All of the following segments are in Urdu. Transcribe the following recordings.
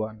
1।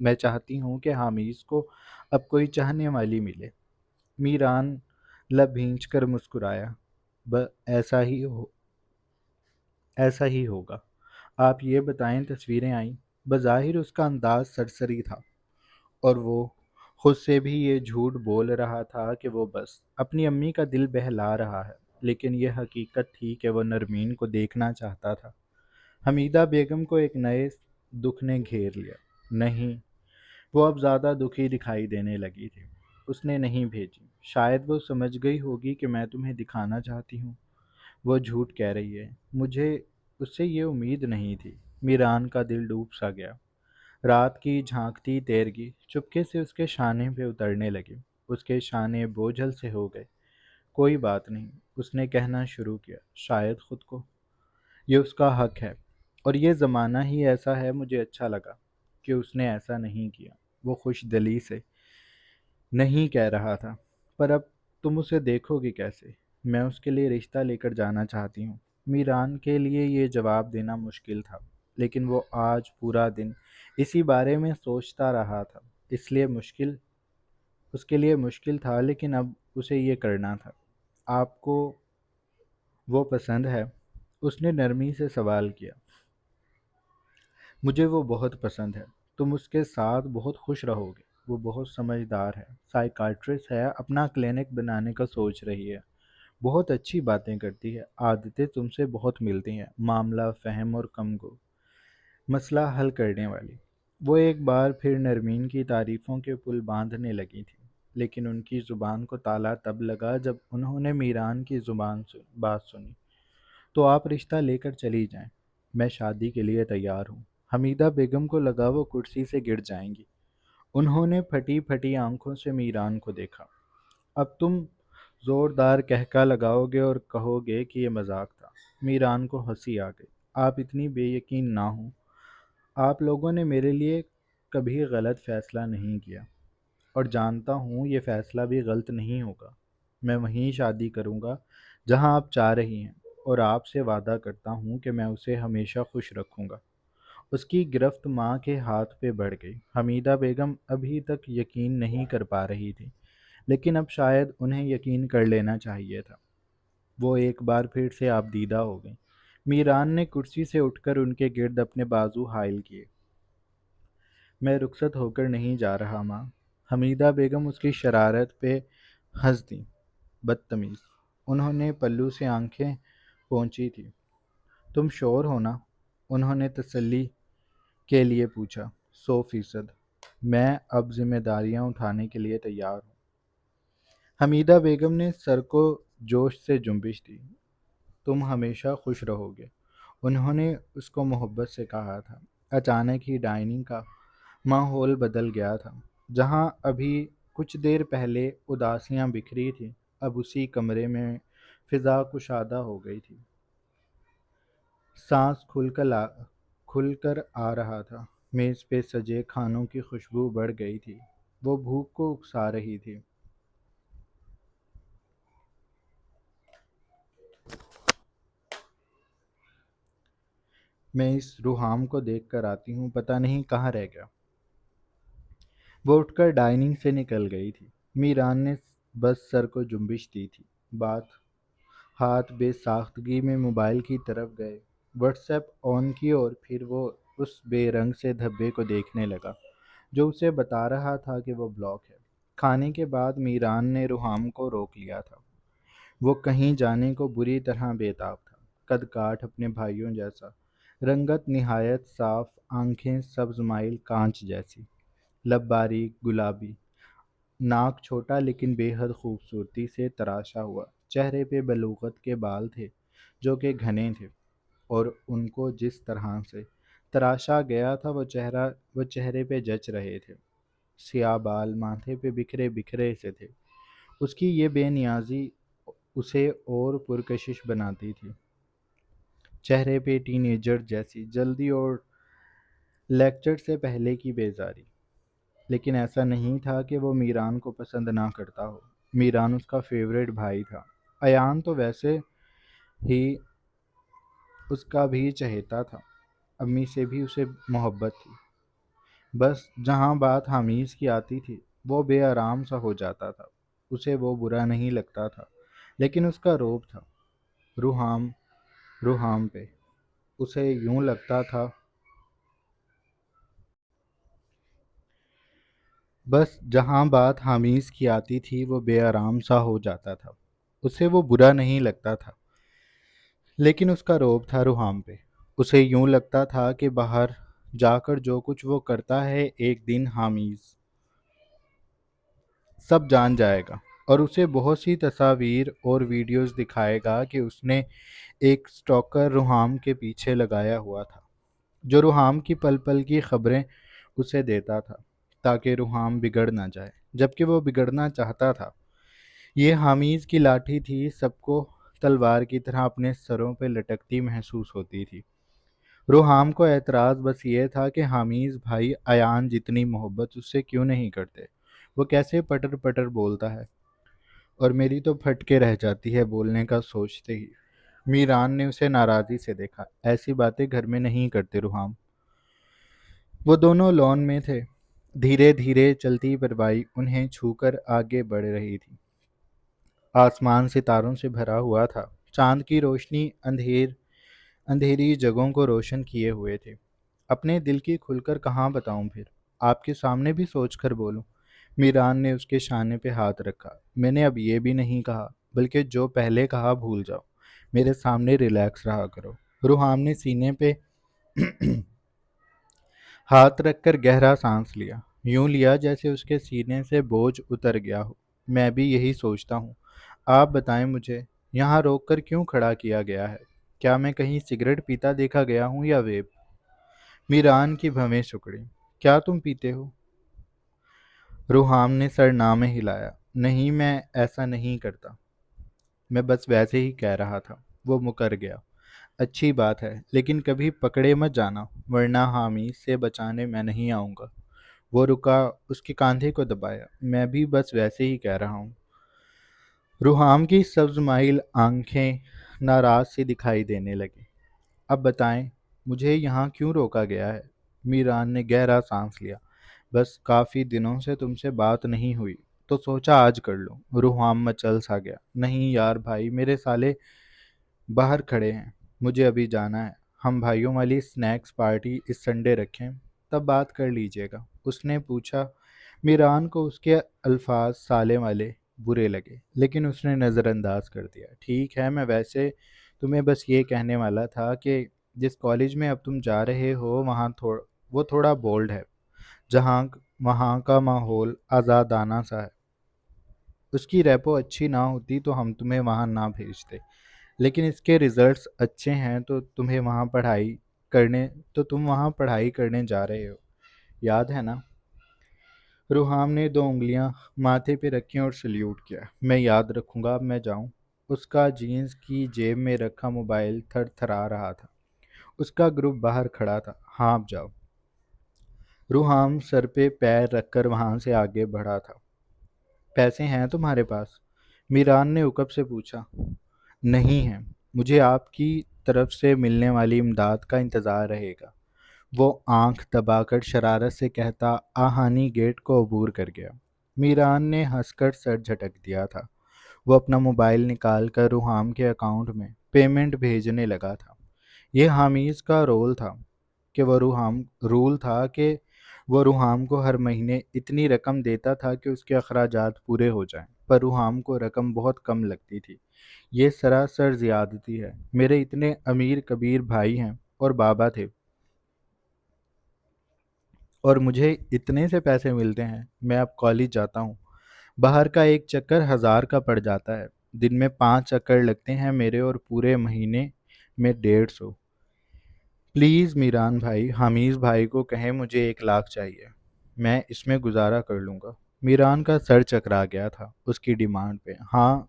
میں چاہتی ہوں کہ حامد کو اب کوئی چاہنے والی ملے۔ میران لب بھینچ کر مسکرایا۔ ایسا ہی ایسا ہی ہوگا۔ آپ یہ بتائیں تصویریں آئیں؟ بظاہر اس کا انداز سرسری تھا، اور وہ خود سے بھی یہ جھوٹ بول رہا تھا کہ وہ بس اپنی امی کا دل بہلا رہا ہے، لیکن یہ حقیقت تھی کہ وہ نرمین کو دیکھنا چاہتا تھا۔ حمیدہ بیگم کو ایک نئے دکھ نے گھیر لیا۔ نہیں، وہ اب زیادہ دکھی دکھائی دینے لگی تھی۔ اس نے نہیں بھیجی۔ شاید وہ سمجھ گئی ہوگی کہ میں تمہیں دکھانا چاہتی ہوں۔ وہ جھوٹ کہہ رہی ہے، مجھے اس سے یہ امید نہیں تھی۔ میران کا دل ڈوب سا گیا۔ رات کی جھانکتی تیرگی چپکے سے اس کے شانے پہ اترنے لگی۔ اس کے شانے بوجھل سے ہو گئے۔ کوئی بات نہیں، اس نے کہنا شروع کیا، شاید خود کو۔ یہ اس کا حق ہے، اور یہ زمانہ ہی ایسا ہے۔ مجھے اچھا لگا کہ اس نے ایسا نہیں کیا۔ وہ خوش دلی سے نہیں کہہ رہا تھا، پر اب تم اسے دیکھو گی کیسے؟ میں اس کے لیے رشتہ لے کر جانا چاہتی ہوں۔ میران کے لیے یہ جواب دینا مشکل تھا، لیکن وہ آج پورا دن اسی بارے میں سوچتا رہا تھا۔ اس کے لیے مشکل تھا، لیکن اب اسے یہ کرنا تھا۔ آپ کو وہ پسند ہے؟ اس نے نرمی سے سوال کیا۔ مجھے وہ بہت پسند ہے۔ تم اس کے ساتھ بہت خوش رہو گے۔ وہ بہت سمجھدار ہے، سائیکائٹرسٹ ہے، اپنا کلینک بنانے کا سوچ رہی ہے۔ بہت اچھی باتیں کرتی ہے، عادتیں تم سے بہت ملتی ہیں، معاملہ فہم اور کم گو، مسئلہ حل کرنے والی۔ وہ ایک بار پھر نرمین کی تعریفوں کے پل باندھنے لگی تھی، لیکن ان کی زبان کو تالا تب لگا جب انہوں نے میران کی بات سنی۔ تو آپ رشتہ لے کر چلی جائیں، میں شادی کے لیے تیار ہوں۔ حمیدہ بیگم کو لگا وہ کرسی سے گر جائیں گی۔ انہوں نے پھٹی پھٹی آنکھوں سے میران کو دیکھا۔ اب تم زوردار کہکا لگاؤ گے اور کہو گے کہ یہ مذاق تھا۔ میران کو ہنسی آ گئی۔ آپ اتنی بے یقین نہ ہوں۔ آپ لوگوں نے میرے لیے کبھی غلط فیصلہ نہیں کیا، اور جانتا ہوں یہ فیصلہ بھی غلط نہیں ہوگا۔ میں وہیں شادی کروں گا جہاں آپ چاہ رہی ہیں، اور آپ سے وعدہ کرتا ہوں کہ میں اسے ہمیشہ خوش رکھوں گا۔ اس کی گرفت ماں کے ہاتھ پہ بڑھ گئی۔ حمیدہ بیگم ابھی تک یقین نہیں کر پا رہی تھی، لیکن اب شاید انہیں یقین کر لینا چاہیے تھا۔ وہ ایک بار پھر سے آبدیدہ ہو گئیں۔ میران نے کرسی سے اٹھ کر ان کے گرد اپنے بازو حائل کیے۔ میں رخصت ہو کر نہیں جا رہا ماں۔ حمیدہ بیگم اس کی شرارت پہ ہنس دیں۔ بدتمیز۔ انہوں نے پلو سے آنکھیں پونچھی تھی۔ تم شور ہو نا؟ انہوں نے تسلی کے لیے پوچھا۔ 100%۔ میں اب ذمہ داریاں اٹھانے کے لیے تیار ہوں۔ حمیدہ بیگم نے سر کو جوش سے جنبش دی۔ تم ہمیشہ خوش رہو گے، انہوں نے اس کو محبت سے کہا تھا۔ اچانک ہی ڈائننگ کا ماحول بدل گیا تھا۔ جہاں ابھی کچھ دیر پہلے اداسیاں بکھری تھیں، اب اسی کمرے میں فضا کشادہ ہو گئی تھی۔ سانس کھل کر آ رہا تھا۔ میز پہ سجے کھانوں کی خوشبو بڑھ گئی تھی۔ وہ بھوک کو اکسا رہی تھی۔ میں اس روحام کو دیکھ کر آتی ہوں، پتہ نہیں کہاں رہ گیا۔ وہ اٹھ کر ڈائننگ سے نکل گئی تھی۔ میران نے بس سر کو جنبش دی تھی۔ ہاتھ بے ساختگی میں موبائل کی طرف گئے۔ واٹس ایپ آن کی اور پھر وہ اس بے رنگ سے دھبے کو دیکھنے لگا جو اسے بتا رہا تھا کہ وہ بلاک ہے۔ کھانے کے بعد میران نے روحام کو روک لیا تھا۔ وہ کہیں جانے کو بری طرح بے تاب تھا۔ قد کاٹ اپنے بھائیوں جیسا، رنگت نہایت صاف، آنکھیں سبز مائل کانچ جیسی، لب باریک گلابی، ناک چھوٹا لیکن بے حد خوبصورتی سے تراشا ہوا۔ چہرے پہ بلوغت کے بال تھے جو کہ گھنے تھے، اور ان کو جس طرح سے تراشا گیا تھا وہ چہرے پہ جچ رہے تھے۔ سیاہ بال ماتھے پہ بکھرے بکھرے سے تھے۔ اس کی یہ بے نیازی اسے اور پرکشش بناتی تھی۔ چہرے پہ ٹین ایجر جیسی جلدی اور لیکچر سے پہلے کی بیزاری۔ لیکن ایسا نہیں تھا کہ وہ میران کو پسند نہ کرتا ہو۔ میران اس کا فیورٹ بھائی تھا۔ ایان تو ویسے ہی اس کا بھی چہیتا تھا۔ امی سے بھی اسے محبت تھی۔ بس جہاں بات حمیز کی آتی تھی وہ بے آرام سا ہو جاتا تھا۔ اسے وہ برا نہیں لگتا تھا، لیکن اس کا روب تھا روحام روحام پہ۔ اسے یوں لگتا تھا بس جہاں بات حمیز کی آتی تھی وہ بے آرام سا ہو جاتا تھا۔ اسے وہ برا نہیں لگتا تھا، لیکن اس کا روب تھا روحام پہ۔ اسے یوں لگتا تھا کہ باہر جا کر جو کچھ وہ کرتا ہے ایک دن حمیز سب جان جائے گا، اور اسے بہت سی تصاویر اور ویڈیوز دکھائے گا کہ اس نے ایک سٹاکر روحام کے پیچھے لگایا ہوا تھا، جو روحام کی پل پل کی خبریں اسے دیتا تھا تاکہ روحام بگڑ نہ جائے، جبکہ وہ بگڑنا چاہتا تھا۔ یہ حمیز کی لاٹھی تھی، سب کو تلوار کی طرح اپنے سروں پہ لٹکتی محسوس ہوتی تھی۔ روحام کو اعتراض بس یہ تھا کہ حمیز بھائی ایان جتنی محبت اس سے کیوں نہیں کرتے؟ وہ کیسے پٹر پٹر بولتا ہے، اور میری تو پھٹ کے رہ جاتی ہے بولنے کا سوچتے ہی۔ میران نے اسے ناراضی سے دیکھا۔ ایسی باتیں گھر میں نہیں کرتے روحام۔ وہ دونوں لون میں تھے۔ دھیرے دھیرے چلتی پروائی انہیں چھو کر آگے بڑھ رہی تھی۔ آسمان ستاروں سے بھرا ہوا تھا۔ چاند کی روشنی اندھیری جگہوں کو روشن کیے ہوئے تھے۔ اپنے دل کی کھل کر کہاں بتاؤں پھر؟ آپ کے سامنے بھی سوچ کر بولوں؟ میران نے اس کے شانے پہ ہاتھ رکھا۔ میں نے اب یہ بھی نہیں کہا، بلکہ جو پہلے کہا بھول جاؤ۔ میرے سامنے ریلیکس رہا کرو۔ روحام نے سینے پہ ہاتھ رکھ کر گہرا سانس لیا، یوں لیا جیسے اس کے سینے سے بوجھ اتر گیا ہو۔ میں بھی یہی سوچتا ہوں۔ آپ بتائیں مجھے یہاں روک کر کیوں کھڑا کیا گیا ہے؟ کیا میں کہیں سگریٹ پیتا دیکھا گیا ہوں یا ویب؟ میران کی بھویں سکڑی۔ کیا تم پیتے ہو؟ روحام نے سر نہ میں ہلایا۔ نہیں، میں ایسا نہیں کرتا، میں بس ویسے ہی کہہ رہا تھا۔ وہ مکر گیا۔ اچھی بات ہے، لیکن کبھی پکڑے مت جانا، ورنہ حامی سے بچانے میں نہیں آؤں گا۔ وہ رکا، اس کے کاندھے کو دبایا۔ میں بھی بس ویسے ہی کہہ رہا ہوں۔ روحام کی سبز مائل آنکھیں ناراض سی دکھائی دینے لگیں۔ اب بتائیں مجھے یہاں کیوں روکا گیا ہے؟ میران نے گہرا سانس لیا۔ بس کافی دنوں سے تم سے بات نہیں ہوئی تو سوچا آج کر لوں۔ روحام مچل سا گیا۔ نہیں یار بھائی، میرے سالے باہر کھڑے ہیں، مجھے ابھی جانا ہے۔ ہم بھائیوں والی سنیکس پارٹی اس سنڈے رکھیں، تب بات کر لیجیے گا، اس نے پوچھا۔ میران کو اس کے الفاظ سالے والے برے لگے، لیکن اس نے نظر انداز کر دیا۔ ٹھیک ہے، میں ویسے تمہیں بس یہ کہنے والا تھا کہ جس کالج میں اب تم جا رہے ہو وہ تھوڑا بولڈ ہے، جہاں وہاں کا ماحول آزادانہ سا ہے۔ اس کی ریپو اچھی نہ ہوتی تو ہم تمہیں وہاں نہ بھیجتے، لیکن اس کے ریزلٹس اچھے ہیں تو تم وہاں پڑھائی کرنے جا رہے ہو، یاد ہے نا؟ روحام نے 2 انگلیاں ماتھے پہ رکھیں اور سلیوٹ کیا۔ میں یاد رکھوں گا، اب میں جاؤں؟ اس کا جینز کی جیب میں رکھا موبائل تھر تھرا رہا تھا۔ اس کا گروپ باہر کھڑا تھا۔ ہاں اب جاؤ۔ روحام سر پہ پیر رکھ کر وہاں سے آگے بڑھا تھا۔ پیسے ہیں تمہارے پاس؟ میران نے عقب سے پوچھا۔ نہیں ہیں، مجھے آپ کی طرف سے ملنے والی امداد کا انتظار رہے گا، وہ آنکھ دبا کر شرارت سے کہتا آہانی گیٹ کو عبور کر گیا۔ میران نے ہنس کر سر جھٹک دیا تھا۔ وہ اپنا موبائل نکال کر روحام کے اکاؤنٹ میں پیمنٹ بھیجنے لگا تھا۔ یہ حمیز کا رول تھا کہ وہ روحام کو ہر مہینے اتنی رقم دیتا تھا کہ اس کے اخراجات پورے ہو جائیں، پر روحام کو رقم بہت کم لگتی تھی۔ یہ سراسر زیادتی ہے۔ میرے اتنے امیر کبیر بھائی ہیں اور بابا تھے، اور مجھے اتنے سے پیسے ملتے ہیں۔ میں اب کالج جاتا ہوں، باہر کا ایک چکر 1000 کا پڑ جاتا ہے، دن میں 5 چکر لگتے ہیں میرے، اور پورے مہینے میں 150۔ پلیز میران بھائی، حمیز بھائی کو کہیں مجھے 1 لاکھ چاہیے، میں اس میں گزارا کر لوں گا۔ میران کا سر چکرا گیا تھا اس کی ڈیمانڈ پہ۔ ہاں،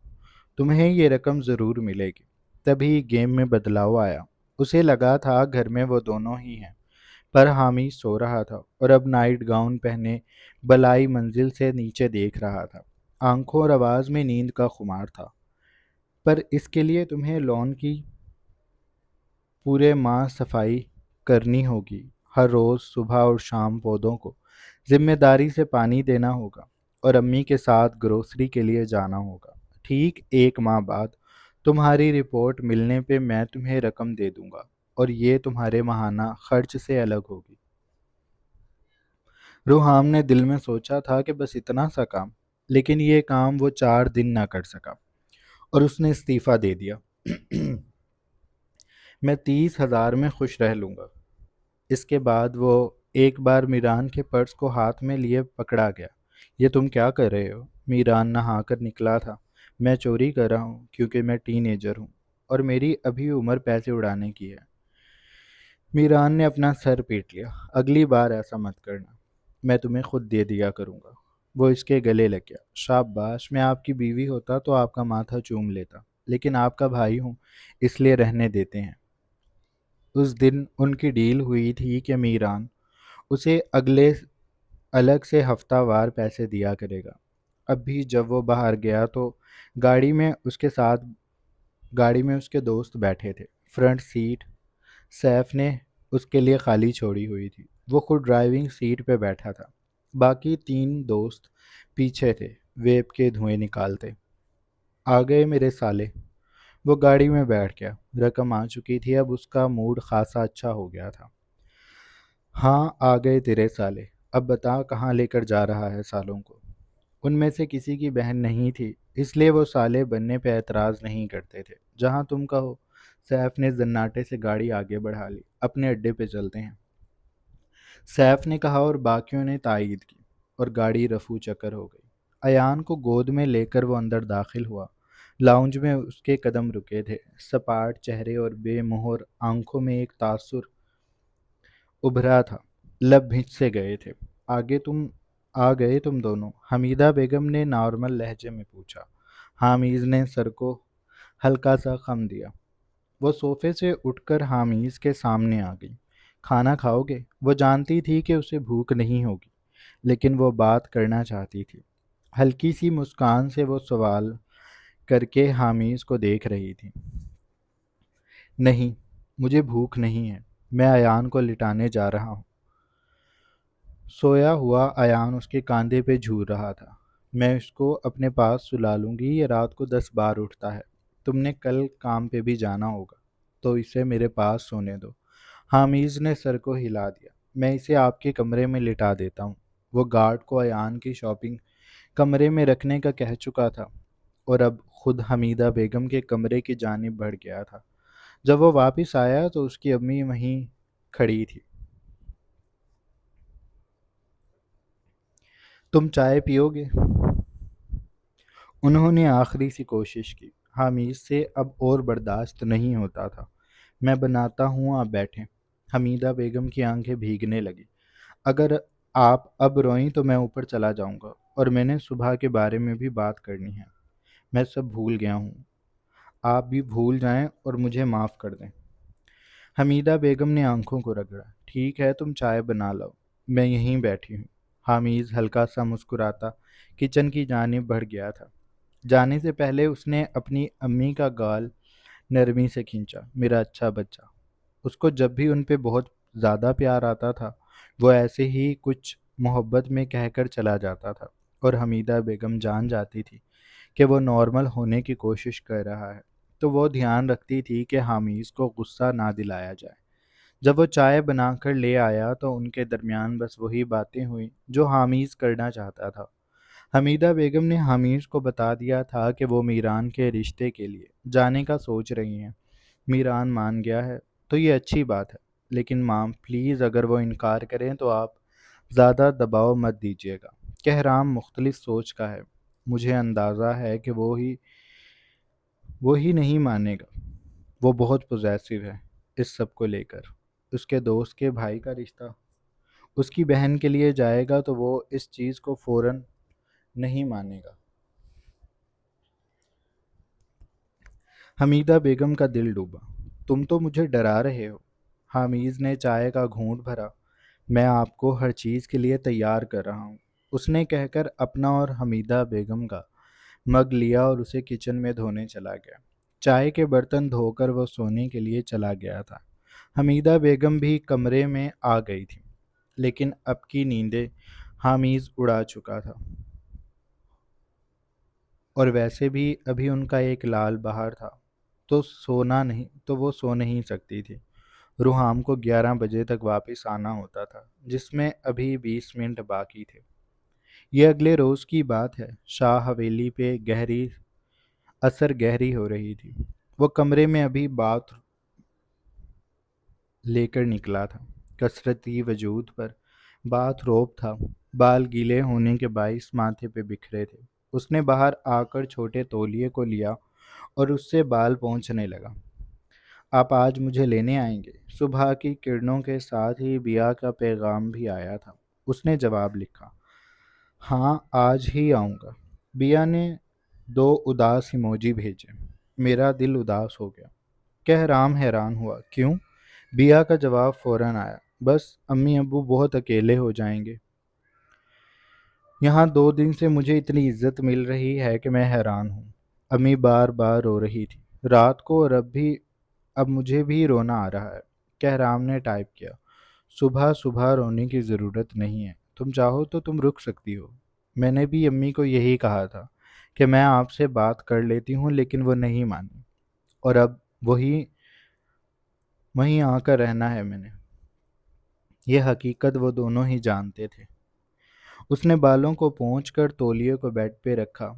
تمہیں یہ رقم ضرور ملے گی۔ تبھی گیم میں بدلاؤ آیا۔ اسے لگا تھا گھر میں وہ دونوں ہی ہیں، پر حامد سو رہا تھا اور اب نائٹ گاؤن پہنے بلائی منزل سے نیچے دیکھ رہا تھا۔ آنکھوں اور آواز میں نیند کا خمار تھا۔ پر اس کے لیے تمہیں لون کی پورے ماہ صفائی کرنی ہوگی، ہر روز صبح اور شام پودوں کو ذمہ داری سے پانی دینا ہوگا اور امی کے ساتھ گروسری کے لیے جانا ہوگا۔ ٹھیک 1 ماہ بعد تمہاری رپورٹ ملنے پہ میں تمہیں رقم دے دوں گا اور یہ تمہارے ماہانہ خرچ سے الگ ہوگی۔ روحام نے دل میں سوچا تھا کہ بس اتنا سا کام، لیکن یہ کام وہ 4 دن نہ کر سکا اور اس نے استعفیٰ دے دیا۔ میں 30,000 میں خوش رہ لوں گا۔ اس کے بعد وہ ایک بار میران کے پرس کو ہاتھ میں لیے پکڑا گیا۔ یہ تم کیا کر رہے ہو؟ میران نہا کر نکلا تھا۔ میں چوری کر رہا ہوں کیونکہ میں ٹین ایجر ہوں اور میری ابھی عمر پیسے اڑانے کی ہے۔ میران نے اپنا سر پیٹ لیا۔ اگلی بار ایسا مت کرنا، میں تمہیں خود دے دیا کروں گا۔ وہ اس کے گلے لگ گیا۔ شاباش، میں آپ کی بیوی ہوتا تو آپ کا ماتھا چوم لیتا، لیکن آپ کا بھائی ہوں اس لیے رہنے دیتے ہیں۔ اس دن ان کی ڈیل ہوئی تھی کہ میران اسے الگ سے ہفتہ وار پیسے دیا کرے گا۔ اب بھی جب وہ باہر گیا تو گاڑی میں اس کے دوست بیٹھے تھے۔ فرنٹ سیٹ سیف نے اس کے لیے خالی چھوڑی ہوئی تھی۔ وہ خود ڈرائیونگ سیٹ پہ بیٹھا تھا۔ باقی 3 دوست پیچھے تھے، ویپ کے دھوئیں نکالتے۔ آ گئے میرے سالے۔ وہ گاڑی میں بیٹھ گیا۔ رقم آ چکی تھی، اب اس کا موڈ خاصا اچھا ہو گیا تھا۔ ہاں آ گئے تیرے سالے، اب بتا کہاں لے کر جا رہا ہے سالوں کو؟ ان میں سے کسی کی بہن نہیں تھی، اس لیے وہ سالے بننے پہ اعتراض نہیں کرتے تھے۔ جہاں تم کہو۔ سیف نے زناٹے سے گاڑی آگے بڑھا لی۔ اپنے اڈے پہ چلتے ہیں، سیف نے کہا اور باقیوں نے تائید کی اور گاڑی رفو چکر ہو گئی۔ ایان کو گود میں لے کر وہ اندر داخل ہوا۔ لاؤنج میں اس کے قدم رکے تھے۔ سپاٹ چہرے اور بے مہر آنکھوں میں ایک تاثر ابھرا تھا۔ لب بھنچ سے گئے تھے۔ آ گئے تم دونوں؟ حمیدہ بیگم نے نارمل لہجے میں پوچھا۔ حامیز نے سر کو ہلکا سا خم دیا۔ وہ صوفے سے اٹھ کر حامیز کے سامنے آ گئی۔ کھانا کھاؤ گے؟ وہ جانتی تھی کہ اسے بھوک نہیں ہوگی، لیکن وہ بات کرنا چاہتی تھی۔ ہلکی سی مسکان سے وہ سوال کر کے حامیز کو دیکھ رہی تھی۔ نہیں، مجھے بھوک نہیں ہے، میں ایان کو لٹانے جا رہا ہوں۔ سویا ہوا ایان اس کے کاندھے پہ جھول رہا تھا۔ میں اس کو اپنے پاس سلا لوں گی، یہ رات کو 10 بار اٹھتا ہے۔ تم نے کل کام پہ بھی جانا ہوگا تو اسے میرے پاس سونے دو۔ حامیز نے سر کو ہلا دیا۔ میں اسے آپ کے کمرے میں لٹا دیتا ہوں۔ وہ گارڈ کو ایان کی شاپنگ کمرے میں رکھنے کا کہہ چکا تھا اور اب خود حمیدہ بیگم کے کمرے کی جانب بڑھ گیا تھا۔ جب وہ واپس آیا تو اس کی امی وہیں کھڑی تھی۔ تم چائے پیو گے؟ انہوں نے آخری سی کوشش کی۔ حامیز سے اب اور برداشت نہیں ہوتا تھا۔ میں بناتا ہوں، آپ بیٹھیں۔ حمیدہ بیگم کی آنکھیں بھیگنے لگی۔ اگر آپ اب روئیں تو میں اوپر چلا جاؤں گا، اور میں نے صبح کے بارے میں بھی بات کرنی ہے۔ میں سب بھول گیا ہوں۔ آپ بھی بھول جائیں اور مجھے معاف کر دیں۔ حمیدہ بیگم نے آنکھوں کو رگڑا۔ ٹھیک ہے، تم چائے بنا لاؤ، میں یہیں بیٹھی ہوں۔ حامیز ہلکا سا مسکراتا کچن کی جانب بڑھ گیا تھا۔ جانے سے پہلے اس نے اپنی امی کا گال نرمی سے کھینچا۔ میرا اچھا بچہ۔ اس کو جب بھی ان پہ بہت زیادہ پیار آتا تھا وہ ایسے ہی کچھ محبت میں کہہ کر چلا جاتا تھا، اور حمیدہ بیگم جان جاتی تھی کہ وہ نارمل ہونے کی کوشش کر رہا ہے، تو وہ دھیان رکھتی تھی کہ حامیز کو غصہ نہ دلایا جائے۔ جب وہ چائے بنا کر لے آیا تو ان کے درمیان بس وہی باتیں ہوئیں جو حامیز کرنا چاہتا تھا۔ حمیدہ بیگم نے حامیز کو بتا دیا تھا کہ وہ میران کے رشتے کے لیے جانے کا سوچ رہی ہیں۔ میران مان گیا ہے تو یہ اچھی بات ہے، لیکن مام پلیز اگر وہ انکار کریں تو آپ زیادہ دباؤ مت دیجیے گا۔ کہرام مختلف سوچ کا ہے، مجھے اندازہ ہے کہ وہ ہی نہیں مانے گا۔ وہ بہت پوزیسو ہے اس سب کو لے کر۔ اس کے دوست کے بھائی کا رشتہ اس کی بہن کے لیے جائے گا تو وہ اس چیز کو فوراً نہیں مانے گا۔ حمیدہ بیگم کا دل ڈوبا۔ تم تو مجھے ڈرا رہے ہو۔ حامیز نے چائے کا گھونٹ بھرا۔ میں آپ کو ہر چیز کے لیے تیار کر رہا ہوں، اس نے کہہ کر اپنا اور حمیدہ بیگم کا مگ لیا اور اسے کچن میں دھونے چلا گیا۔ چائے کے برتن دھو کر وہ سونے کے لیے چلا گیا تھا۔ حمیدہ بیگم بھی کمرے میں آ گئی تھی، لیکن اب کی نیندیں حامیز اڑا چکا تھا، اور ویسے بھی ابھی ان کا ایک لال بہار تھا، تو وہ سو نہیں سکتی تھی۔ روحام کو 11 بجے تک واپس آنا ہوتا تھا، جس میں ابھی 20 منٹ باقی تھے۔ یہ اگلے روز کی بات ہے۔ شاہ حویلی پہ گہری ہو رہی تھی۔ وہ کمرے میں ابھی بات لے کر نکلا تھا۔ کثرتی وجود پر بات روب تھا، بال گیلے ہونے کے باعث ماتھے پہ بکھرے تھے۔ اس نے باہر آ کر چھوٹے تولیے کو لیا اور اس سے بال پونچھنے لگا۔ آپ آج مجھے لینے آئیں گے؟ صبح کی کرنوں کے ساتھ ہی بیا کا پیغام بھی آیا تھا۔ اس نے جواب لکھا، ہاں آج ہی آؤں گا۔ بیا نے 2 اداس ایموجی بھیجے۔ میرا دل اداس ہو گیا۔ کہرام حیران ہوا، کیوں؟ بیا کا جواب فوراً آیا، بس امی ابو بہت اکیلے ہو جائیں گے۔ یہاں 2 دن سے مجھے اتنی عزت مل رہی ہے کہ میں حیران ہوں۔ امی بار بار رو رہی تھی رات کو، اور اب مجھے بھی رونا آ رہا ہے۔ کہرام نے ٹائپ کیا، صبح صبح رونے کی ضرورت نہیں ہے، تم چاہو تو تم رک سکتی ہو۔ میں نے بھی امی کو یہی کہا تھا کہ میں آپ سے بات کر لیتی ہوں، لیکن وہ نہیں مانی، اور اب وہیں آ کر رہنا ہے میں نے۔ یہ حقیقت وہ دونوں ہی جانتے تھے۔ اس نے بالوں کو پونچھ کر تولیے کو بیڈ پہ رکھا،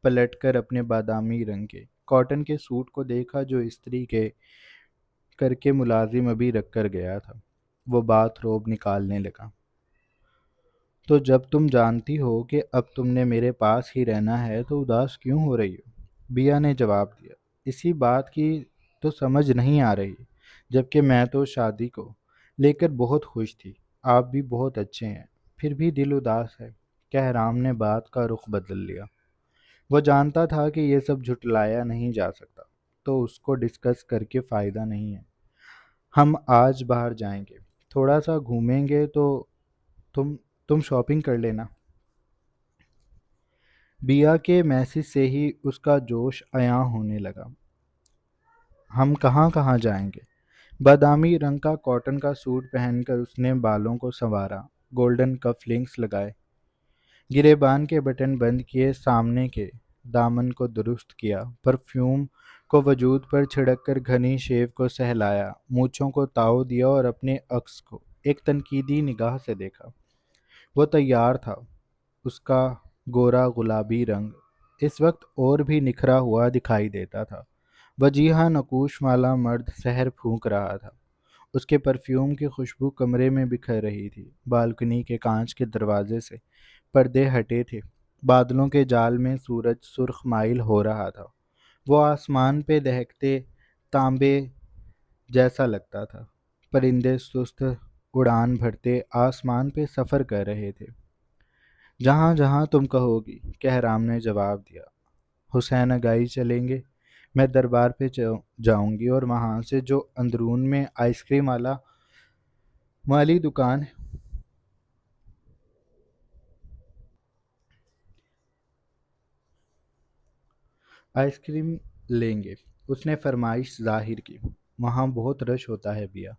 پلٹ کر اپنے بادامی رنگ کے کاٹن کے سوٹ کو دیکھا جو استری کر کے ملازم ابھی رکھ کر گیا تھا۔ وہ باتھ روب نکالنے لگا۔ تو جب تم جانتی ہو کہ اب تم نے میرے پاس ہی رہنا ہے تو اداس کیوں ہو رہی ہو؟ بیا نے جواب دیا، اسی بات کی تو سمجھ نہیں آ رہی، جبکہ میں تو شادی کو لے کر بہت خوش تھی۔ آپ بھی بہت اچھے ہیں، پھر بھی دل اداس ہے۔ کہرام نے بات کا رخ بدل لیا۔ وہ جانتا تھا کہ یہ سب جھٹلایا نہیں جا سکتا، تو اس کو ڈسکس کر کے فائدہ نہیں ہے۔ ہم آج باہر جائیں گے، تھوڑا سا گھومیں گے، تو تم شاپنگ کر لینا۔ بیا کے میسج سے ہی اس کا جوش عیاں ہونے لگا۔ ہم کہاں کہاں جائیں گے؟ بادامی رنگ کا کاٹن کا سوٹ پہن کر اس نے بالوں کو سنوارا، گولڈن کف لنکس لگائے، گریبان کے بٹن بند کیے، سامنے کے دامن کو درست کیا، پرفیوم کو وجود پر چھڑک کر گھنی شیو کو سہلایا، مونچھوں کو تاؤ دیا اور اپنے عکس کو ایک تنقیدی نگاہ سے دیکھا۔ وہ تیار تھا، اس کا گورا گلابی رنگ اس وقت اور بھی نکھرا ہوا دکھائی دیتا تھا۔ وجیہہ نقوش والا مرد سحر پھونک رہا تھا۔ اس کے پرفیوم کی خوشبو کمرے میں بکھر رہی تھی۔ بالکنی کے کانچ کے دروازے سے پردے ہٹے تھے، بادلوں کے جال میں سورج سرخ مائل ہو رہا تھا۔ وہ آسمان پہ دہکتے تانبے جیسا لگتا تھا۔ پرندے سست اڑان بھرتے آسمان پہ سفر کر رہے تھے۔ جہاں جہاں تم کہو گی، کہرام نے جواب دیا۔ حسین اگائی چلیں گے؟ میں دربار پہ جاؤں گی، اور وہاں سے جو اندرون میں آئس کریم والی دکان ہے آئس کریم لیں گے۔ اس نے فرمائش ظاہر کی۔ وہاں بہت رش ہوتا ہے بیا،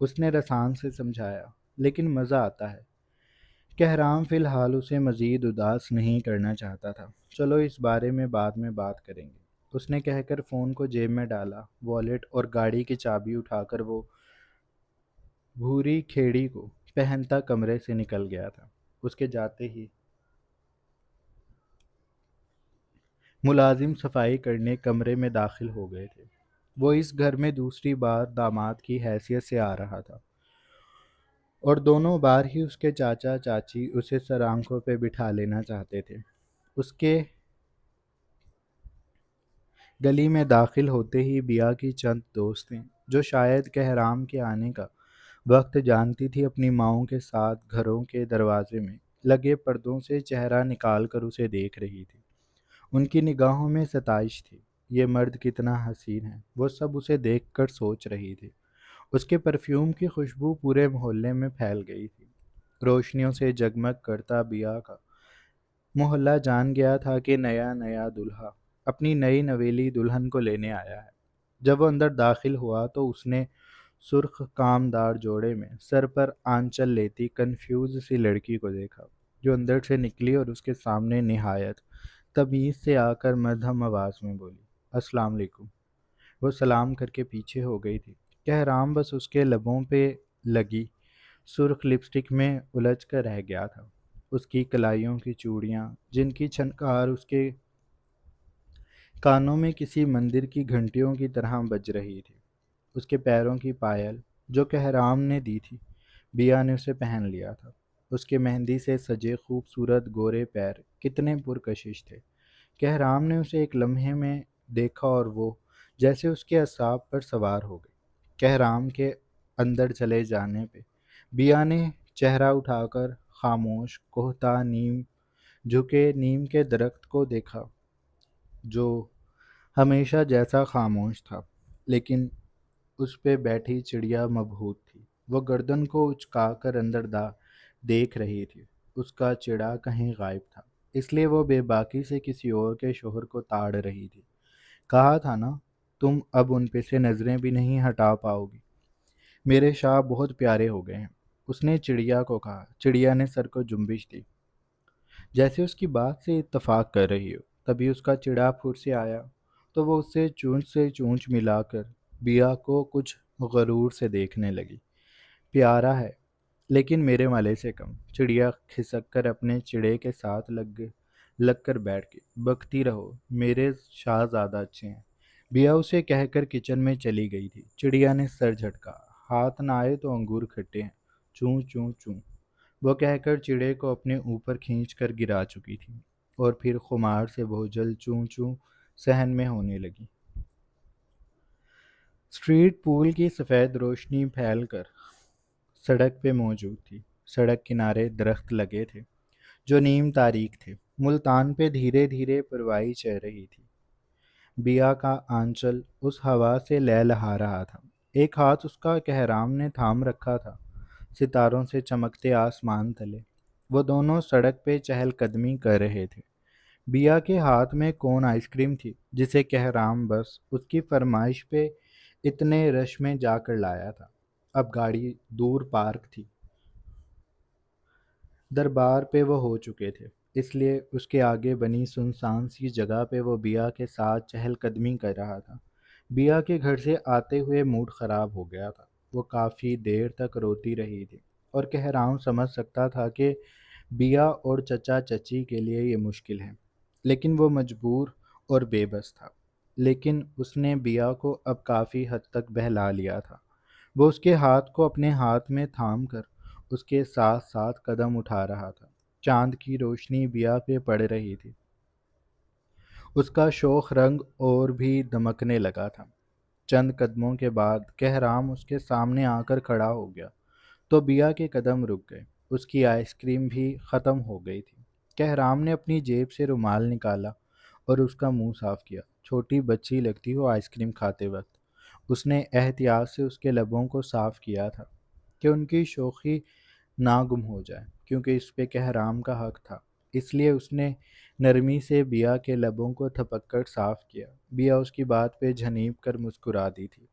اس نے رسان سے سمجھایا، لیکن مزہ آتا ہے۔ کہرام فی الحال اسے مزید اداس نہیں کرنا چاہتا تھا۔ چلو اس بارے میں بعد میں بات کریں گے، اس نے کہہ کر فون کو جیب میں ڈالا۔ والیٹ اور گاڑی کی چابی اٹھا کر وہ بھوری کھیڑی کو پہنتا کمرے سے نکل گیا تھا۔ اس کے جاتے ہی ملازم صفائی کرنے کمرے میں داخل ہو گئے تھے۔ وہ اس گھر میں دوسری بار داماد کی حیثیت سے آ رہا تھا، اور دونوں بار ہی اس کے چاچا چاچی اسے سر آنکھوں پہ بٹھا لینا چاہتے تھے۔ اس کے گلی میں داخل ہوتے ہی بیا کی چند دوستیں، جو شاید کہرام کے آنے کا وقت جانتی تھی، اپنی ماؤں کے ساتھ گھروں کے دروازے میں لگے پردوں سے چہرہ نکال کر اسے دیکھ رہی تھی۔ ان کی نگاہوں میں ستائش تھی۔ یہ مرد کتنا حسین ہے، وہ سب اسے دیکھ کر سوچ رہی تھی۔ اس کے پرفیوم کی خوشبو پورے محلے میں پھیل گئی تھی۔ روشنیوں سے جگمگ کرتا بیا کا محلہ جان گیا تھا کہ نیا نیا دولہا اپنی نئی نویلی دلہن کو لینے آیا ہے۔ جب وہ اندر داخل ہوا تو اس نے سرخ کامدار جوڑے میں سر پر آنچل لیتی کنفیوز سی لڑکی کو دیکھا، جو اندر سے نکلی اور اس کے سامنے نہایت تمیز سے آ کر مدھم آواز میں بولی، السلام علیکم۔ وہ سلام کر کے پیچھے ہو گئی تھی، کہرام بس اس کے لبوں پہ لگی سرخ لپسٹک میں الجھ کر رہ گیا تھا۔ اس کی کلائیوں کی چوڑیاں، جن کی چھنکار اس کے کانوں میں کسی مندر کی گھنٹیوں کی طرح بج رہی تھی، اس کے پیروں کی پائل جو کہرام نے دی تھی، بیا نے اسے پہن لیا تھا۔ اس کے مہندی سے سجے خوبصورت گورے پیر کتنے پرکشش تھے۔ کہرام نے اسے ایک لمحے میں دیکھا اور وہ جیسے اس کے اعصاب پر سوار ہو گئی۔ کہرام کے اندر چلے جانے پہ بیا نے چہرہ اٹھا کر خاموش کوہتا نیم جھکے نیم کے درخت کو دیکھا، جو ہمیشہ جیسا خاموش تھا، لیکن اس پہ بیٹھی چڑیا مبہوت تھی۔ وہ گردن کو اچکا کر اندر دیکھ رہی تھی۔ اس کا چڑا کہیں غائب تھا، اس لیے وہ بے باکی سے کسی اور کے شوہر کو تاڑ رہی تھی۔ کہا تھا نا، تم اب ان پہ سے نظریں بھی نہیں ہٹا پاؤ گی۔ میرے شاہ بہت پیارے ہو گئے ہیں، اس نے چڑیا کو کہا۔ چڑیا نے سر کو جنبش دی، جیسے اس کی بات سے اتفاق کر رہی ہو۔ تبھی اس کا چڑا پھر سے آیا تو وہ اس سے چونچ ملا کر بیا کو کچھ غرور سے دیکھنے لگی۔ پیارا ہے، لیکن میرے ملے سے کم۔ چڑیا کھسک کر اپنے چڑے کے ساتھ لگ کر بیٹھ گئی۔ بکتی رہو، میرے شاہزادہ اچھے ہیں، بیا اسے کہہ کر کچن میں چلی گئی تھی۔ چڑیا نے سر جھٹکا، ہاتھ نہ آئے تو انگور کھٹے ہیں، چوں چوں چوں، وہ کہہ کر چڑے کو اپنے اوپر کھینچ کر گرا چکی تھی، اور پھر خمار سے بھوجل چوں چوں صحن میں ہونے لگی۔ اسٹریٹ پول کی سفید روشنی پھیل کر سڑک پہ موجود تھی۔ سڑک کنارے درخت لگے تھے جو نیم تاریک تھے۔ ملتان پہ دھیرے دھیرے پروائی چہ رہی تھی۔ بیا کا آنچل اس ہوا سے لہلہا رہا تھا، ایک ہاتھ اس کا کہرام نے تھام رکھا تھا ستاروں سے چمکتے آسمان تلے۔ وہ دونوں سڑک پہ چہل قدمی کر رہے تھے۔ بیا کے ہاتھ میں کون آئس کریم تھی، جسے کہرام بس اس کی فرمائش پہ اتنے رش میں جا کر لایا تھا۔ اب گاڑی دور پارک تھی، دربار پہ وہ ہو چکے تھے، اس لیے اس کے آگے بنی سنسان سی جگہ پہ وہ بیا کے ساتھ چہل قدمی کر رہا تھا۔ بیا کے گھر سے آتے ہوئے موڈ خراب ہو گیا تھا۔ وہ کافی دیر تک روتی رہی تھی، اور کہرام سمجھ سکتا تھا کہ بیا اور چچا چچی کے لیے یہ مشکل ہے، لیکن وہ مجبور اور بے بس تھا۔ لیکن اس نے بیا کو اب کافی حد تک بہلا لیا تھا۔ وہ اس کے ہاتھ کو اپنے ہاتھ میں تھام کر اس کے ساتھ ساتھ قدم اٹھا رہا تھا۔ چاند کی روشنی بیا پہ پڑ رہی تھی، اس کا شوخ رنگ اور بھی دمکنے لگا تھا۔ چند قدموں کے بعد کہرام اس کے سامنے آ کر کھڑا ہو گیا تو بیا کے قدم رک گئے۔ اس کی آئس کریم بھی ختم ہو گئی تھی۔ کہرام نے اپنی جیب سے رومال نکالا اور اس کا منہ صاف کیا۔ چھوٹی بچی لگتی ہو آئس کریم کھاتے وقت۔ اس نے احتیاط سے اس کے لبوں کو صاف کیا تھا کہ ان کی شوخی نہ گم ہو جائے، کیونکہ اس پہ کہرام کا حق تھا۔ اس لیے اس نے نرمی سے بیا کے لبوں کو تھپک کر صاف کیا۔ بیا اس کی بات پہ جھنیپ کر مسکرا دی تھی۔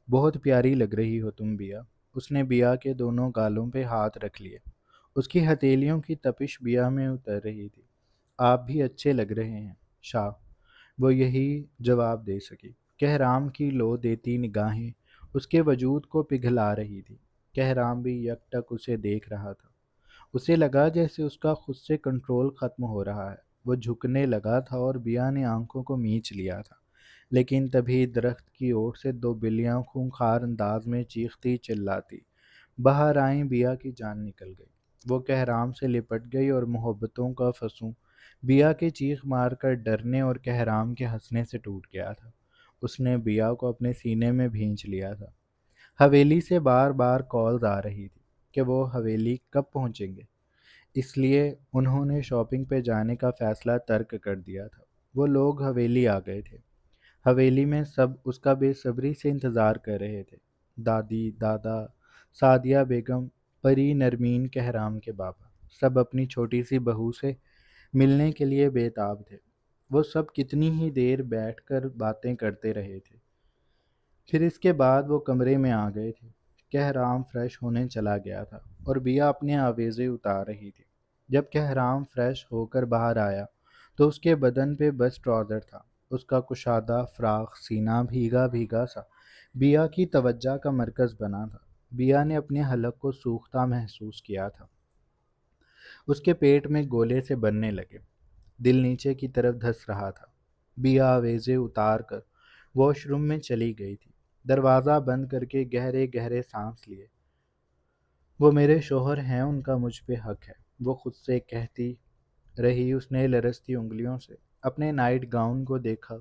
بہت پیاری لگ رہی ہو تم بیا۔ اس نے بیا کے دونوں گالوں پہ ہاتھ رکھ لیے۔ اس کی ہتھیلیوں کی تپش بیا میں اتر رہی تھی۔ آپ بھی اچھے لگ رہے ہیں شاہ، وہ یہی جواب دے سکی۔ کہرام کی لو دیتی نگاہیں اس کے وجود کو پگھلا رہی تھی۔ کہرام بھی یک ٹک اسے دیکھ رہا تھا۔ اسے لگا جیسے اس کا خود سے کنٹرول ختم ہو رہا ہے۔ وہ جھکنے لگا تھا اور بیا نے آنکھوں کو میچ لیا تھا، لیکن تبھی درخت کی اوٹ سے دو بلیاں خونخوار انداز میں چیختی چلاتی باہر آئیں۔ بیا کی جان نکل گئی۔ وہ کہرام سے لپٹ گئی اور محبتوں کا فسوں بیا کے چیخ مار کر ڈرنے اور کہرام کے ہنسنے سے ٹوٹ گیا تھا۔ اس نے بیا کو اپنے سینے میں بھینچ لیا تھا۔ حویلی سے بار بار کالز آ رہی تھی کہ وہ حویلی کب پہنچیں گے، اس لیے انہوں نے شاپنگ پہ جانے کا فیصلہ ترک کر دیا تھا۔ وہ لوگ حویلی آ گئے تھے۔ حویلی میں سب اس کا بے صبری سے انتظار کر رہے تھے۔ دادی، دادا، سعدیہ بیگم، پری نرمین، کہرام کے بابا، سب اپنی چھوٹی سی بہو سے ملنے کے لیے بے تاب تھے۔ وہ سب کتنی ہی دیر بیٹھ کر باتیں کرتے رہے تھے۔ پھر اس کے بعد وہ کمرے میں آ گئے تھے۔ کہرام فریش ہونے چلا گیا تھا اور بیا اپنے آویزے اتار رہی تھی۔ جب کہرام فریش ہو کر باہر آیا تو اس کے بدن پہ بس ٹراؤزر تھا۔ اس کا کشادہ فراق سینہ بھیگا بھیگا سا بیا کی توجہ کا مرکز بنا تھا۔ بیا نے اپنے حلق کو سوختہ محسوس کیا تھا۔ اس کے پیٹ میں گولے سے بننے لگے، دل نیچے کی طرف دھس رہا تھا۔ بیا آویزے اتار کر واش روم میں چلی گئی تھی۔ دروازہ بند کر کے گہرے گہرے سانس لیے۔ وہ میرے شوہر ہیں، ان کا مجھ پہ حق ہے، وہ خود سے کہتی رہی۔ اس نے لرزتی انگلیوں سے اپنے نائٹ گاؤن کو دیکھا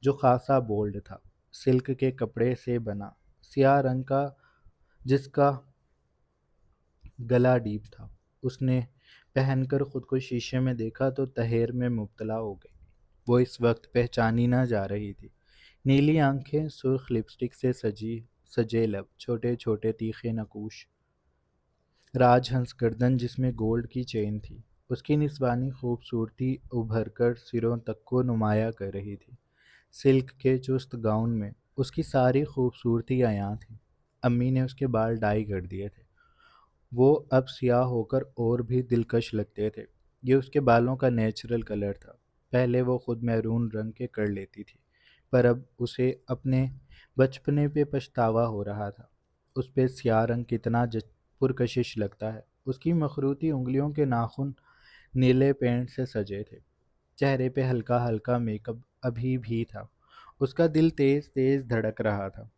جو خاصا بولڈ تھا، سلک کے کپڑے سے بنا، سیاہ رنگ کا، جس کا گلا ڈیپ تھا۔ اس نے پہن کر خود کو شیشے میں دیکھا تو تحیر میں مبتلا ہو گئی۔ وہ اس وقت پہچانی نہ جا رہی تھی۔ نیلی آنکھیں، سرخ لپسٹک سے سجے لب، چھوٹے چھوٹے تیکھے نقوش، راج ہنس گردن جس میں گولڈ کی چین تھی۔ اس کی نسوانی خوبصورتی ابھر کر سروں تک کو نمایاں کر رہی تھی۔ سلک کے چست گاؤن میں اس کی ساری خوبصورتی عیاں تھی۔ امی نے اس کے بال ڈائی کر دیے تھے، وہ اب سیاہ ہو کر اور بھی دلکش لگتے تھے۔ یہ اس کے بالوں کا نیچرل کلر تھا۔ پہلے وہ خود میرون رنگ کے کر لیتی تھی، پر اب اسے اپنے بچپنے پہ پچھتاوا ہو رہا تھا۔ اس پہ سیاہ رنگ کتنا پرکشش لگتا ہے۔ اس کی مخروطی انگلیوں کے ناخن نیلے پینٹ سے سجے تھے۔ چہرے پہ ہلکا ہلکا میک اپ ابھی بھی تھا۔ اس کا دل تیز تیز دھڑک رہا تھا۔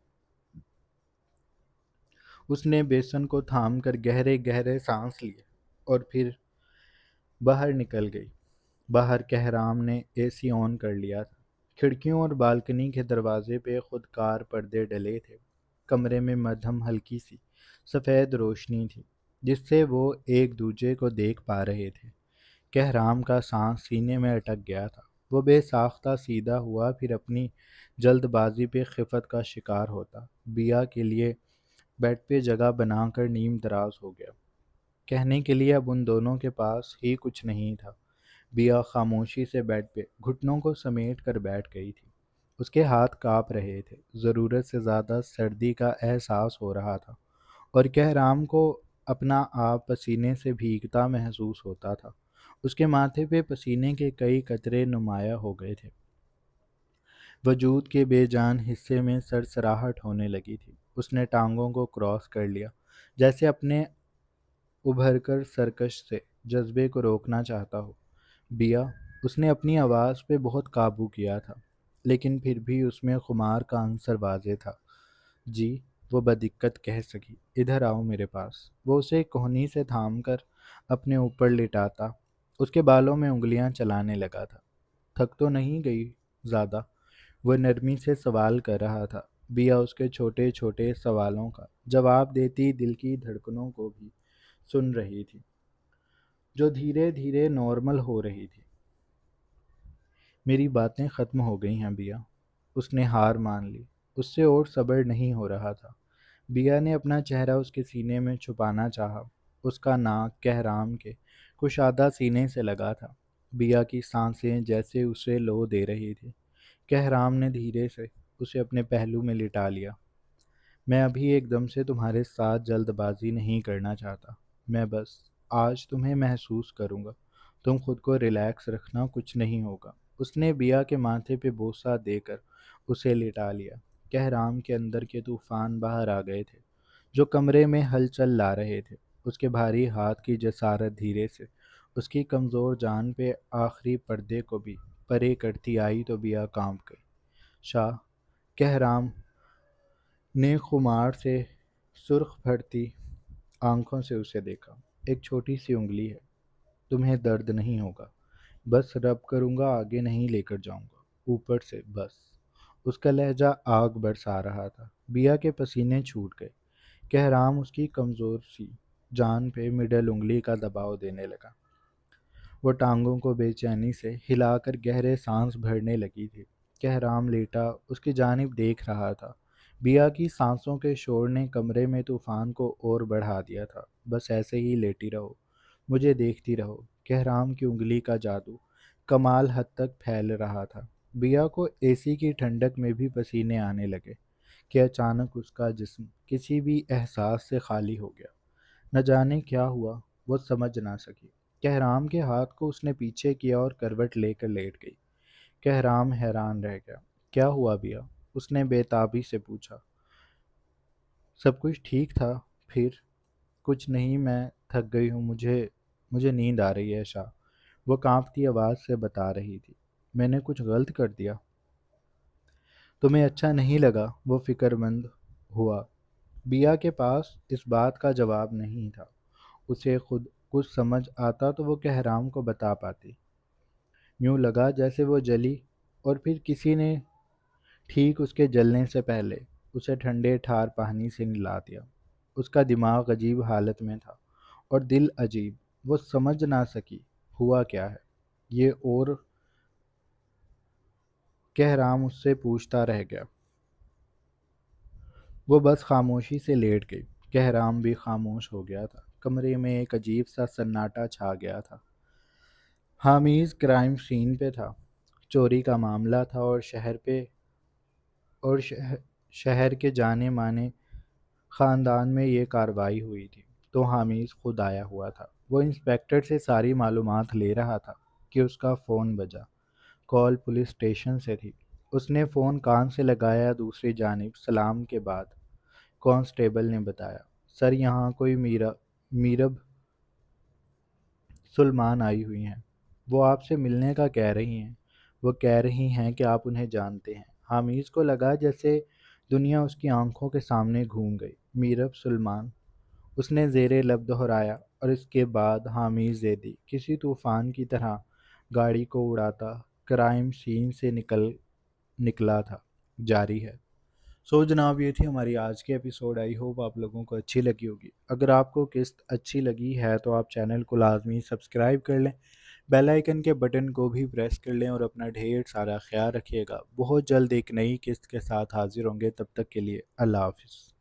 اس نے بیسن کو تھام کر گہرے گہرے سانس لیے اور پھر باہر نکل گئی۔ باہر کہرام نے اے سی آن کر لیا تھا۔ کھڑکیوں اور بالکنی کے دروازے پہ خود کار پردے ڈلے تھے۔ کمرے میں مدھم ہلکی سی سفید روشنی تھی جس سے وہ ایک دوسرے کو دیکھ پا رہے تھے۔ کہرام کا سانس سینے میں اٹک گیا تھا۔ وہ بے ساختہ سیدھا ہوا، پھر اپنی جلد بازی پہ خفت کا شکار ہوتا بیا کے لیے بیڈ پہ جگہ بنا کر نیم دراز ہو گیا۔ کہنے کے لیے اب ان دونوں کے پاس ہی کچھ نہیں تھا۔ بیا خاموشی سے بیڈ پہ گھٹنوں کو سمیٹ کر بیٹھ گئی تھی۔ اس کے ہاتھ کانپ رہے تھے، ضرورت سے زیادہ سردی کا احساس ہو رہا تھا، اور کہرام کو اپنا آپ پسینے سے بھیگتا محسوس ہوتا تھا۔ اس کے ماتھے پہ پسینے کے کئی قطرے نمایاں ہو گئے تھے۔ وجود کے بے جان حصے میں سرسراہٹ ہونے لگی تھی۔ اس نے ٹانگوں کو کراس کر لیا، جیسے اپنے ابھر کر سرکش سے جذبے کو روکنا چاہتا ہو۔ بیا، اس نے اپنی آواز پہ بہت قابو کیا تھا، لیکن پھر بھی اس میں خمار کا عنصر واضح تھا۔ جی، وہ بدقت کہہ سکی، ادھر آؤ میرے پاس۔ وہ اسے کوہنی سے تھام کر اپنے اوپر لٹاتا اس کے بالوں میں انگلیاں چلانے لگا تھا۔ تھک تو نہیں گئی زیادہ؟ وہ نرمی سے سوال کر رہا تھا۔ بیا اس کے چھوٹے چھوٹے سوالوں کا جواب دیتی دل کی دھڑکنوں کو بھی سن رہی تھی، جو دھیرے دھیرے نارمل ہو رہی تھی۔ میری باتیں ختم ہو گئی ہیں بیا، اس نے ہار مان لی۔ اس سے اور صبر نہیں ہو رہا تھا۔ بیا نے اپنا چہرہ اس کے سینے میں چھپانا چاہا۔ اس کا ناک کہرام کے کشادہ سینے سے لگا تھا۔ بیا کی سانسیں جیسے اسے لو دے رہی تھی۔ کہرام نے دھیرے سے اسے اپنے پہلو میں لٹا لیا۔ میں ابھی ایک دم سے تمہارے ساتھ جلد بازی نہیں کرنا چاہتا، میں بس آج تمہیں محسوس کروں گا۔ تم خود کو ریلیکس رکھنا، کچھ نہیں ہوگا۔ اس نے بیا کے ماتھے پہ بوسہ دے کر اسے لٹا لیا۔ کہرام کے اندر کے طوفان باہر آ گئے تھے، جو کمرے میں ہلچل لا رہے تھے۔ اس کے بھاری ہاتھ کی جسارت دھیرے سے اس کی کمزور جان پہ آخری پردے کو بھی پرے کرتی آئی تو بیا کانپ گئی۔ شاہ، کہرام نے خمار سے سرخ پھٹتی آنکھوں سے اسے دیکھا۔ ایک چھوٹی سی انگلی ہے، تمہیں درد نہیں ہوگا، بس رب کروں گا، آگے نہیں لے کر جاؤں گا، اوپر سے بس۔ اس کا لہجہ آگ برسا رہا تھا۔ بیا کے پسینے چھوٹ گئے۔ کہرام اس کی کمزور سی جان پہ مڈل انگلی کا دباؤ دینے لگا۔ وہ ٹانگوں کو بے چینی سے ہلا کر گہرے سانس بھرنے لگی تھی۔ کہرام لیٹا اس کی جانب دیکھ رہا تھا۔ بیا کی سانسوں کے شور نے کمرے میں طوفان کو اور بڑھا دیا تھا۔ بس ایسے ہی لیٹی رہو، مجھے دیکھتی رہو۔ کہرام کی انگلی کا جادو کمال حد تک پھیل رہا تھا۔ بیا کو اے سی کی ٹھنڈک میں بھی پسینے آنے لگے۔ کہ اچانک اس کا جسم کسی بھی احساس سے خالی ہو گیا۔ نہ جانے کیا ہوا، وہ سمجھ نہ سکی۔ کہرام کے ہاتھ کو اس نے پیچھے کیا اور کروٹ لے کر لیٹ گئی۔ کہرام حیران رہ گیا۔ کیا ہوا بیا؟ اس نے بے تابی سے پوچھا۔ سب کچھ ٹھیک تھا پھر؟ کچھ نہیں، میں تھک گئی ہوں، مجھے نیند آ رہی ہے شاہ، وہ کانپتی آواز سے بتا رہی تھی۔ میں نے کچھ غلط کر دیا؟ تمہیں اچھا نہیں لگا؟ وہ فکر مند ہوا۔ بیا کے پاس اس بات کا جواب نہیں تھا۔ اسے خود کچھ سمجھ آتا تو وہ کہرام کو بتا پاتی۔ یوں لگا جیسے وہ جلی، اور پھر کسی نے ٹھیک اس کے جلنے سے پہلے اسے ٹھنڈے ٹھار پانی سے نلا دیا۔ اس کا دماغ عجیب حالت میں تھا اور دل عجیب، وہ سمجھ نہ سکی ہوا کیا ہے یہ، اور کہرام اس سے پوچھتا رہ گیا۔ وہ بس خاموشی سے لیٹ گئی۔ کہرام بھی خاموش ہو گیا تھا۔ کمرے میں ایک عجیب سا سناٹا چھا گیا تھا۔ حامد کرائم سین پہ تھا، چوری کا معاملہ تھا، اور شہر کے جانے مانے خاندان میں یہ کارروائی ہوئی تھی، تو حامد خود آیا ہوا تھا۔ وہ انسپکٹر سے ساری معلومات لے رہا تھا کہ اس کا فون بجا۔ کال پولیس اسٹیشن سے تھی۔ اس نے فون کان سے لگایا، دوسری جانب سلام کے بعد کانسٹیبل نے بتایا، سر یہاں کوئی میرب سلمان آئی ہوئی ہیں، وہ آپ سے ملنے کا کہہ رہی ہیں۔ وہ کہہ رہی ہیں کہ آپ انہیں جانتے ہیں۔ حامد کو لگا جیسے دنیا اس کی آنکھوں کے سامنے گھوم گئی۔ میرب سلمان، اس نے زیر لب دہرایا، اور اس کے بعد حامد زیدی کسی طوفان کی طرح گاڑی کو اڑاتا کرائم سین سے نکلا تھا۔ جاری ہے۔ سو جناب، یہ تھی ہماری آج کی ایپیسوڈ۔ آئی ہوپ آپ لوگوں کو اچھی لگی ہوگی۔ اگر آپ کو قسط اچھی لگی ہے تو آپ چینل کو لازمی سبسکرائب کر لیں، بیل آئیکن کے بٹن کو بھی پریس کر لیں، اور اپنا ڈھیر سارا خیال رکھیے گا۔ بہت جلد ایک نئی قسط کے ساتھ حاضر ہوں گے، تب تک کے لیے اللہ حافظ۔